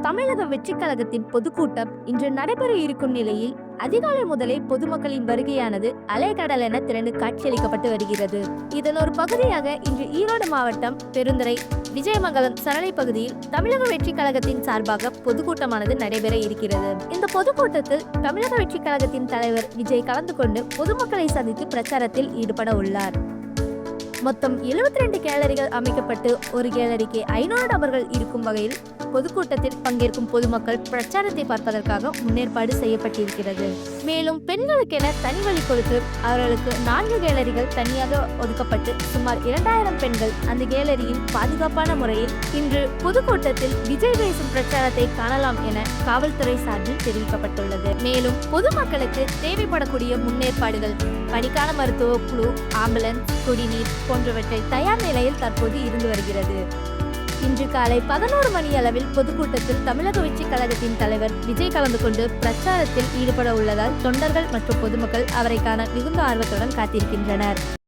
தமிழக வெற்றிக் கழகத்தின் பொதுக்கூட்டம் இன்று நடைபெற இருக்கும் நிலையில் அதிகாலை முதலே பொதுமக்களின் வருகையானது அலைக்கடல் என திரண்டு காட்சியளிக்கப்பட்டு வருகிறது. இதன் ஒரு பகுதியாக இன்று ஈரோடு மாவட்டம் பெருந்துறை விஜயமங்கலம் சரளை பகுதியில் தமிழக வெற்றிக் கழகத்தின் சார்பாக பொதுக்கூட்டமானது நடைபெற இருக்கிறது. இந்த பொதுக்கூட்டத்தில் தமிழக வெற்றிக் கழகத்தின் தலைவர் விஜய் கலந்து கொண்டு பொதுமக்களை சந்தித்து பிரச்சாரத்தில் ஈடுபட உள்ளார். மொத்தம் 72 கேலரிகள் அமைக்கப்பட்டு ஒரு கேலரிக்கு 500 நபர்கள் இருக்கும் வகையில் பொதுக்கூட்டத்தில் பங்கேற்கும் பொதுமக்கள் பிரச்சாரத்தை பார்ப்பதற்காக முன்னேற்பாடு செய்யப்பட்டிருக்கிறது. மேலும் பெண்களுக்கென தனி வழி கொடுத்து அவர்களுக்கு 4 கேலரிகள் தனியாக ஒதுக்கப்பட்டு சுமார் 2000 பெண்கள் அந்த கேலரியில் பாதுகாப்பான முறையில் இன்று பொதுக்கூட்டத்தில் விஜய் பேசும் பிரச்சாரத்தை காணலாம் என காவல்துறை சார்பில் தெரிவிக்கப்பட்டுள்ளது. மேலும் பொதுமக்களுக்கு தேவைப்படக்கூடிய முன்னேற்பாடுகள் பணிக்கான மருத்துவ குழு, ஆம்புலன்ஸ், குடிநீர் போன்றவற்றை தயார் நிலையில் தற்போது இருந்து வருகிறது. இன்று காலை 11 மணி அளவில் பொதுக்கூட்டத்தில் தமிழக வெற்றிக் கழகத்தின் தலைவர் விஜய் கலந்து கொண்டு பிரச்சாரத்தில் ஈடுபட உள்ளதால் தொண்டர்கள் மற்றும் பொதுமக்கள் அவரை காண மிகுந்த ஆர்வத்துடன் காத்திருக்கின்றனர்.